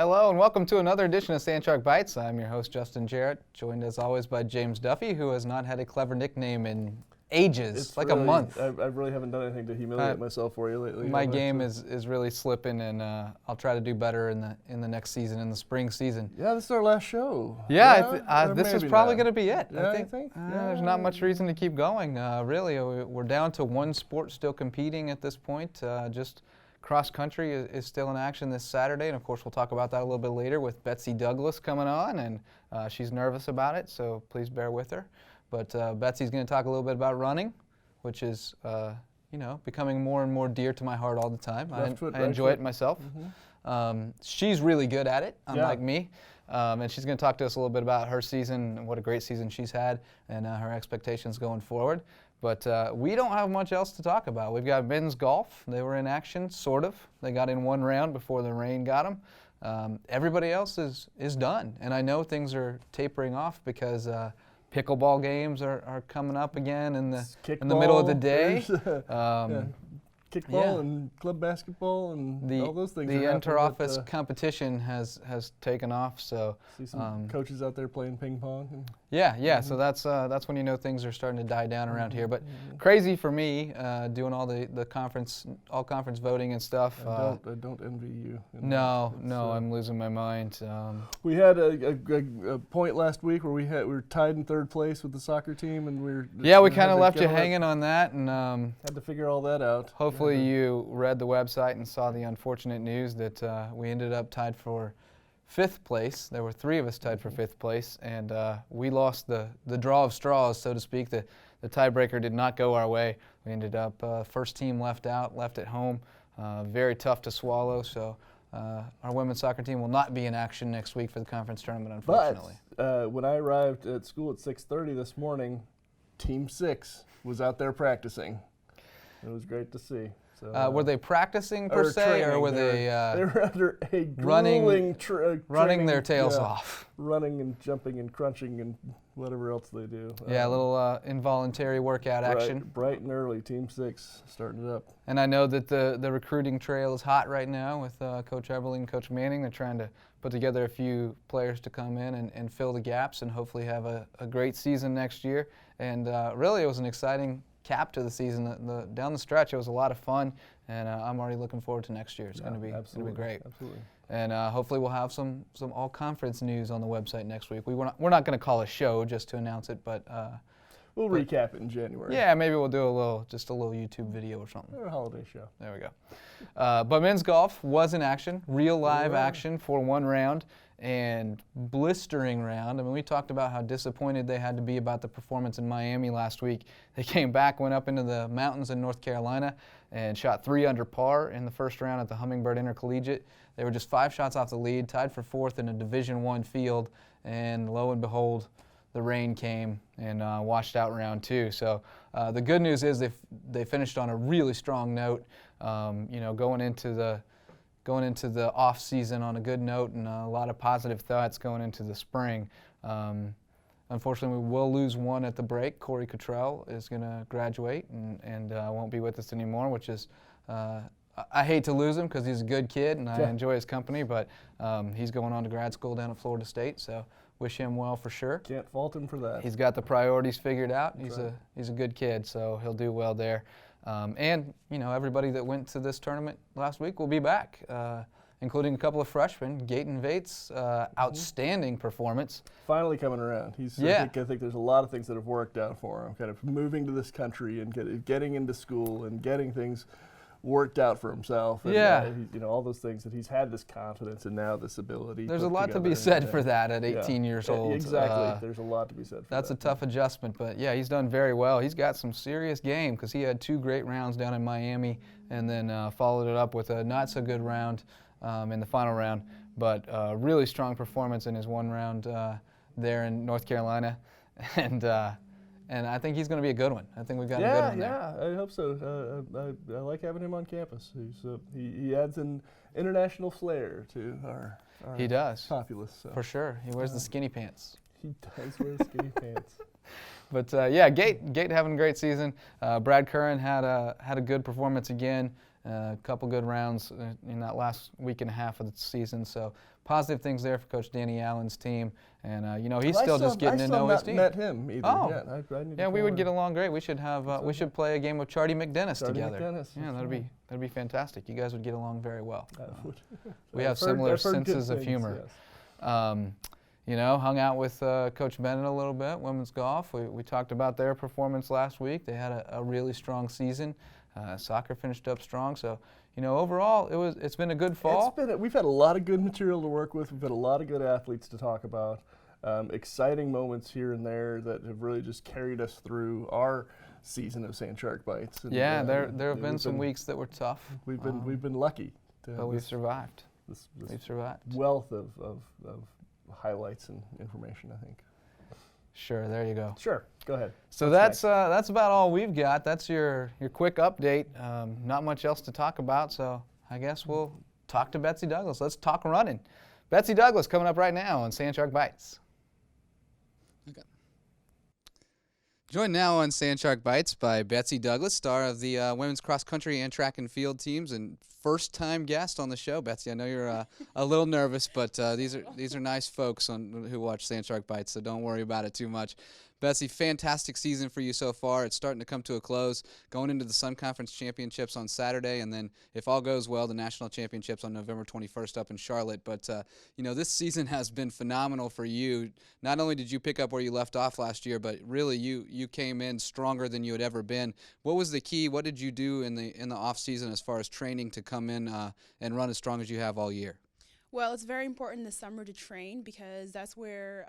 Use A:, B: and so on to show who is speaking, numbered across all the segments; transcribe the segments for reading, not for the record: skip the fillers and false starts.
A: Hello and welcome to another edition of Sand Shark Bites. I'm your host Justin Jarrett, joined as always by James Duffy, who has not had a clever nickname in ages,
B: It's
A: like
B: really,
A: a month.
B: I really haven't done anything to humiliate myself for you lately.
A: My game is really slipping, and I'll try to do better in the next season, in the spring season.
B: Yeah, this is our last show.
A: This is probably going to be it.
B: Yeah,
A: I think there's not much reason to keep going. Really, we're down to one sport still competing at this point. Just cross country is still in action this Saturday, and of course we'll talk about that a little bit later with Betsy Douglas coming on, and she's nervous about it, so please bear with her. But Betsy's going to talk a little bit about running, which is becoming more and more dear to my heart all the time. I enjoy it myself. Mm-hmm. She's really good at it, unlike me. And she's going to talk to us a little bit about her season and what a great season she's had and her expectations going forward. But we don't have much else to talk about. We've got men's golf. They were in action, sort of. They got in one round before the rain got them. Everybody else is done. And I know things are tapering off because pickleball games are coming up again in the middle of the day.
B: Kickball and club basketball and all those things.
A: The inter-office competition has taken off. So
B: see some coaches out there playing ping pong.
A: Yeah. So that's when you know things are starting to die down around here. But crazy for me doing all the all conference voting and stuff.
B: I don't envy you.
A: No, I'm losing my mind.
B: We had a point last week where we were tied in third place with the soccer team, and
A: we kind of left you hanging on that, and
B: had to figure all that out.
A: Hopefully you read the website and saw the unfortunate news that we ended up tied for 5th place. There were 3 of us tied for 5th place, and we lost the draw of straws, so to speak. The tiebreaker did not go our way. We ended up first team left at home. Very tough to swallow, so our women's soccer team will not be in action next week for the conference tournament, unfortunately.
B: But when I arrived at school at 6:30 this morning, Team 6 was out there practicing. It was great to see. So,
A: were they practicing per se,
B: training,
A: or were they
B: were under a
A: running their tails off?
B: Running and jumping and crunching and whatever else they do.
A: A little involuntary workout action.
B: Bright and early, Team 6 starting it up.
A: And I know that the recruiting trail is hot right now with Coach Eberling and Coach Manning. They're trying to put together a few players to come in and fill the gaps and hopefully have a great season next year. And really it was an exciting cap to the season. Down the stretch, it was a lot of fun, and I'm already looking forward to next year. It's going to be great.
B: Absolutely.
A: And hopefully we'll have some all-conference news on the website next week. We're not going to call a show just to announce it, but
B: we'll recap it in January.
A: Yeah, maybe we'll do a little YouTube video or something.
B: Or a holiday show.
A: There we go. But men's golf was in action, real live action for one round. And blistering round. I mean, we talked about how disappointed they had to be about the performance in Miami last week. They came back, went up into the mountains in North Carolina, and shot 3 under par in the first round at the Hummingbird Intercollegiate. They were just 5 shots off the lead, tied for 4th in a Division I field, and lo and behold, the rain came and washed out round 2. So the good news is they finished on a really strong note. Going into the off season on a good note and a lot of positive thoughts going into the spring. Unfortunately, we will lose one at the break. Corey Cottrell is going to graduate and won't be with us anymore, which is I hate to lose him because he's a good kid and I enjoy his company, but he's going on to grad school down at Florida State, so wish him well for sure.
B: Can't fault him for that.
A: He's got the priorities figured out. He's a good kid, so he'll do well there. And everybody that went to this tournament last week will be back, including a couple of freshmen. Gaten Vates, outstanding performance.
B: Finally coming around. I think there's a lot of things that have worked out for him. Kind of moving to this country and getting into school and getting things worked out for himself. And, all those things that he's had this confidence and now this ability.
A: There's a lot to be said for that at 18 years old.
B: Exactly. There's a lot to be said for that.
A: That's a tough adjustment, but he's done very well. He's got some serious game because he had 2 great rounds down in Miami and then followed it up with a not so good round in the final round, but really strong performance in his one round there in North Carolina. And I think he's going to be a good one. I think we've got a good one there.
B: Yeah, I hope so. I like having him on campus. He adds an international flair to our
A: he does.
B: populace. So.
A: For sure. He wears the skinny pants.
B: He does wear skinny pants.
A: But Gate having a great season. Brad Curran had a good performance again. A couple good rounds in that last week and a half of the season. So positive things there for Coach Danny Allen's team. And he's still just getting to know his team.
B: I still haven't met him either.
A: Oh,
B: yeah,
A: we would get along great. We should have we should play a game of Charty McDennis together.
B: Yeah,
A: that'd be fantastic. You guys would get along very well. We
B: I've
A: have similar
B: heard
A: senses of
B: things,
A: humor.
B: Yes.
A: Hung out with Coach Bennett a little bit, women's golf. We talked about their performance last week. They had a really strong season. Soccer finished up strong. So, overall, it's been a good fall.
B: We've had a lot of good material to work with. We've had a lot of good athletes to talk about. Exciting moments here and there that have really just carried us through our season of Sand Shark Bites. And,
A: there have been some weeks that were tough.
B: We've been lucky.
A: But we've survived. We've survived.
B: Wealth of highlights and information, I think.
A: Sure, there you go.
B: Sure, go ahead.
A: So that's about all we've got. That's your quick update. Not much else to talk about, so I guess we'll talk to Betsy Douglas. Let's talk running. Betsy Douglas coming up right now on Sand Shark Bites.
C: Okay. Joined now on Sand Shark Bites by Betsy Douglas, star of the women's cross country and track and field teams, and first-time guest on the show. Betsy, I know you're a little nervous, but these are nice folks who watch Sand Shark Bites, so don't worry about it too much. Betsy, fantastic season for you so far. It's starting to come to a close, going into the Sun Conference Championships on Saturday, and then, if all goes well, the National Championships on November 21st up in Charlotte. But, this season has been phenomenal for you. Not only did you pick up where you left off last year, but really you came in stronger than you had ever been. What was the key? What did you do in the off-season as far as training to come in and run as strong as you have all year?
D: Well, it's very important this summer to train because that's where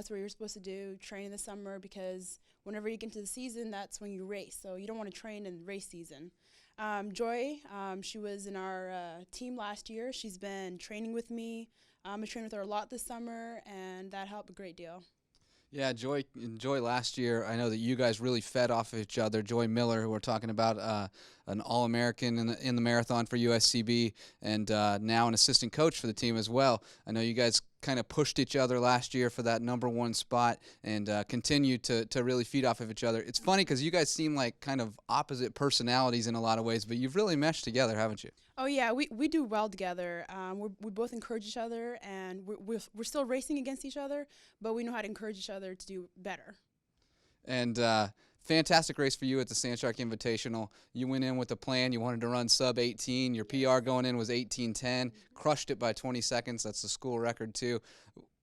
D: you're supposed to do, train in the summer, because whenever you get into the season, that's when you race. So you don't want to train in race season. Joy, she was in our team last year. She's been training with me. I trained with her a lot this summer, and that helped a great deal.
C: Yeah, Joy last year, I know that you guys really fed off of each other. Joy Miller, who we're talking about, an All-American in the marathon for USCB, and now an assistant coach for the team as well. I know you guys kind of pushed each other last year for that #1 spot and continued to really feed off of each other. It's funny because you guys seem like kind of opposite personalities in a lot of ways, but you've really meshed together, haven't you?
D: Oh, yeah, we do well together. We both encourage each other, and we're still racing against each other, but we know how to encourage each other to do better.
C: And fantastic race for you at the Sand Shark Invitational. You went in with a plan. You wanted to run sub-18. Your PR going in was 18:10. Crushed it by 20 seconds. That's the school record, too.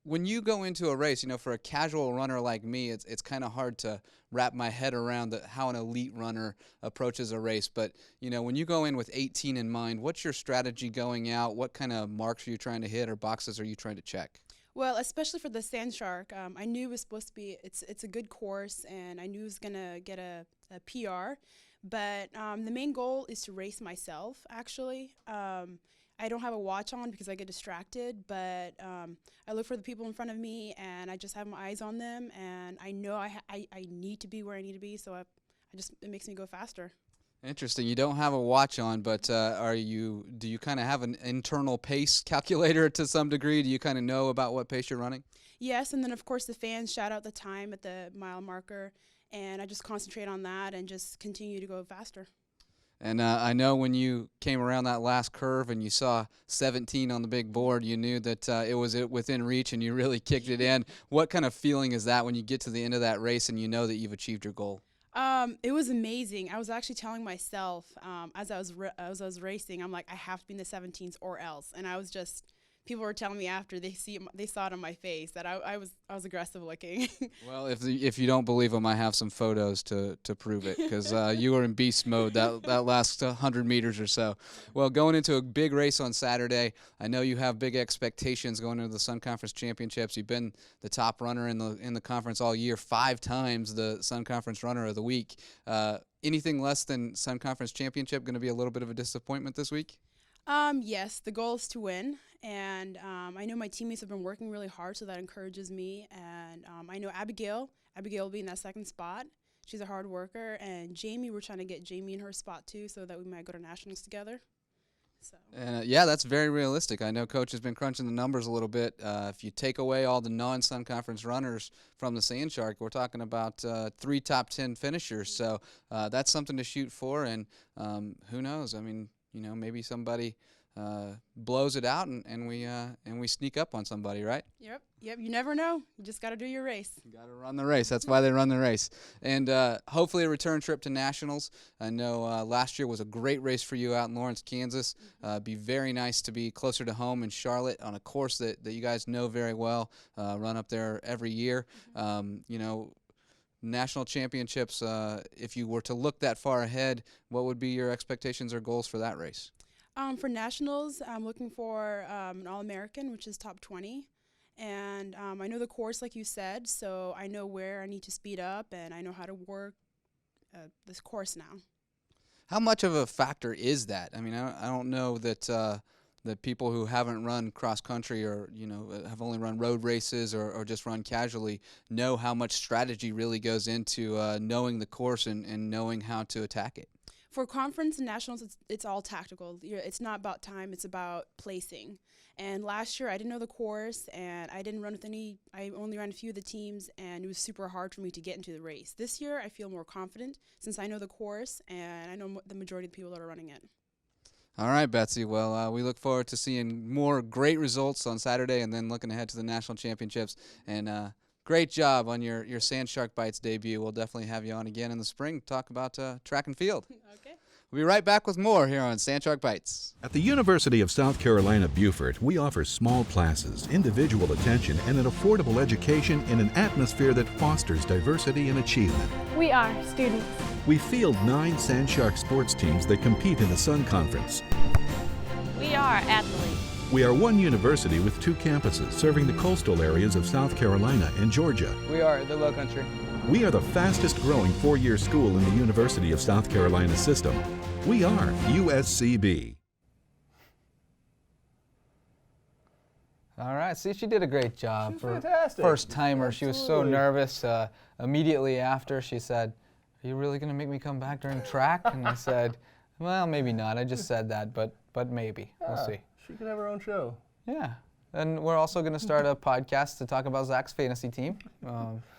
C: When you go into a race, for a casual runner like me, it's kind of hard to wrap my head around how an elite runner approaches a race. But, when you go in with 18 in mind, what's your strategy going out? What kind of marks are you trying to hit or boxes are you trying to check?
D: Well, especially for the Sand Shark, I knew it was supposed to be, it's a good course, and I knew it was going to get a PR. But the main goal is to race myself, actually. I don't have a watch on because I get distracted, but I look for the people in front of me, and I just have my eyes on them, and I know I need to be where I need to be, so it makes me go faster.
C: Interesting. You don't have a watch on, but do you kind of have an internal pace calculator to some degree? Do you kind of know about what pace you're running?
D: Yes, and then of course the fans shout out the time at the mile marker, and I just concentrate on that and just continue to go faster.
C: And I know when you came around that last curve and you saw 17 on the big board, you knew that it was within reach and you really kicked it in. What kind of feeling is that when you get to the end of that race and you know that you've achieved your goal?
D: It was amazing. I was actually telling myself as I was racing, I'm like, I have to be in the 17s or else. And I was just, people were telling me after they saw it on my face that I was aggressive looking.
C: Well, if you don't believe them, I have some photos to prove it because you were in beast mode that last 100 meters or so. Well, going into a big race on Saturday, I know you have big expectations going into the Sun Conference Championships. You've been the top runner in the conference all year, 5 times the Sun Conference Runner of the Week. Anything less than Sun Conference Championship going to be a little bit of a disappointment this week?
D: Yes, the goal is to win, and I know my teammates have been working really hard, so that encourages me. And I know Abigail will be in that second spot. She's a hard worker, and Jamie, we're trying to get Jamie in her spot too, so that we might go to nationals together. So.
C: Yeah, that's very realistic. I know Coach has been crunching the numbers a little bit. If you take away all the non-Sun Conference runners from the Sand Shark, we're talking about 3 top 10 finishers. So that's something to shoot for, and who knows? I mean, maybe somebody blows it out, and we sneak up on somebody, right?
D: Yep. You never know. You just got to do your race.
C: You got to run the race. That's why they run the race. And hopefully a return trip to nationals. I know last year was a great race for you out in Lawrence, Kansas. Be very nice to be closer to home in Charlotte on a course that you guys know very well. Run up there every year. National championships, if you were to look that far ahead, what would be your expectations or goals for that race?
D: For nationals, I'm looking for an All-American, which is top 20. And I know the course, like you said, so I know where I need to speed up, and I know how to work this course now.
C: How much of a factor is that? I mean, I don't know that that people who haven't run cross country or have only run road races or just run casually know how much strategy really goes into knowing the course and knowing how to attack it.
D: For conference and nationals, it's all tactical. It's not about time, it's about placing. And last year I didn't know the course, and I didn't run with I only ran a few of the teams, and it was super hard for me to get into the race. This year I feel more confident since I know the course and I know the majority of the people that are running it.
C: All right, Betsy. Well, we look forward to seeing more great results on Saturday and then looking ahead to the national championships. And great job on your Sand Shark Bites debut. We'll definitely have you on again in the spring to talk about track and field.
D: Okay.
C: We'll be right back with more here on Sand Shark Bites.
E: At the University of South Carolina, Beaufort, we offer small classes, individual attention, and an affordable education in an atmosphere that fosters diversity and achievement.
F: We are students.
E: We field 9 Sand Shark sports teams that compete in the Sun Conference.
F: We are athletes.
E: We are one university with 2 campuses serving the coastal areas of South Carolina and Georgia.
A: We are the Low Country.
E: We are the fastest growing 4-year school in the University of South Carolina system. We are USCB.
A: All right, see, she did a great job.
B: She's
A: for
B: fantastic.
A: First timer. She was so
B: Absolutely.
A: nervous. Immediately after, she said, "Are you really going to make me come back during track?" And I said, "Well, maybe not. I just said that, but maybe. We'll see."
B: She can have her own show.
A: Yeah. And we're also going to start a podcast to talk about Zach's fantasy team.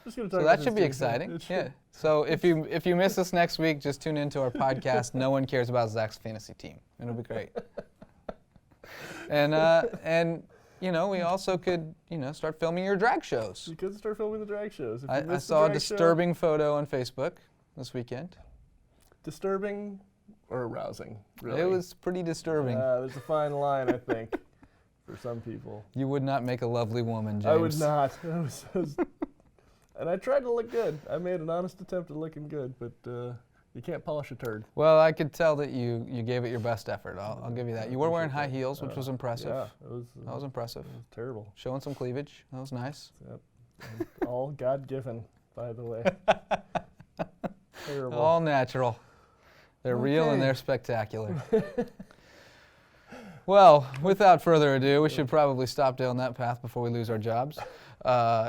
B: Just gonna talk
A: So
B: about
A: that
B: his
A: should be
B: team.
A: exciting.
B: It should.
A: Yeah. So if you miss us next week, just tune into our podcast. No one cares about Zach's fantasy team. It'll be great. And we also could start filming your drag shows.
B: You could start filming the drag shows. If you
A: I
B: missed the
A: saw a
B: drag show-
A: disturbing photo on Facebook this weekend.
B: Disturbing or arousing, really.
A: It was pretty disturbing.
B: There's a fine line, I think, for some people.
A: You would not make a lovely woman, James.
B: I would not. And I tried to look good. I made an honest attempt at looking good, but you can't polish a turd.
A: Well, I could tell that you gave it your best effort. I'll give you that. You were wearing high heels, which was impressive.
B: Yeah, it was.
A: That was impressive.
B: It was terrible.
A: Showing some cleavage. That was nice.
B: Yep. And all God-given, by the way. Terrible.
A: All natural. They're real and
B: Okay.
A: they're spectacular. Well, without further ado, we should probably stop down that path before we lose our jobs.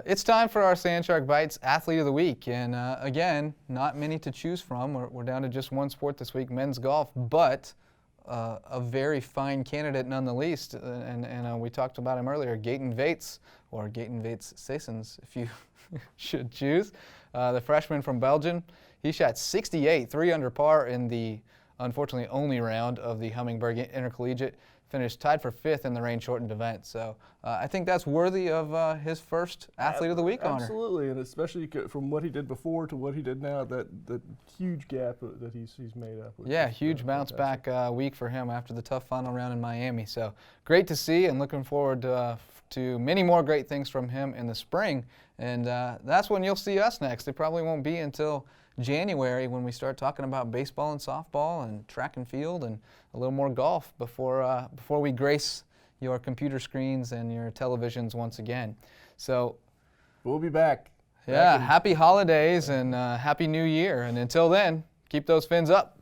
A: It's time for our Sand Shark Bites Athlete of the Week. And again, not many to choose from. We're down to just one sport this week, men's golf, but a very fine candidate none the least. And we talked about him earlier, Gaten Vates, or Gaten Vates Sessens, if you should choose. The freshman from Belgium. He shot 68, 3 under par in the, unfortunately, only round of the Hummingbird Intercollegiate. Finished tied for 5th in the rain-shortened event. So I think that's worthy of his first Athlete of the Week honor.
B: Absolutely, and especially from what he did before to what he did now, that huge gap that he's made up.
A: Yeah, huge bounce back week for him after the tough final round in Miami. So great to see, and looking forward to many more great things from him in the spring. And that's when you'll see us next. It probably won't be until January when we start talking about baseball and softball and track and field and a little more golf before we grace your computer screens and your televisions once again. So
B: We'll be back.
A: yeah, happy holidays and happy new year. And until then, keep those fins up.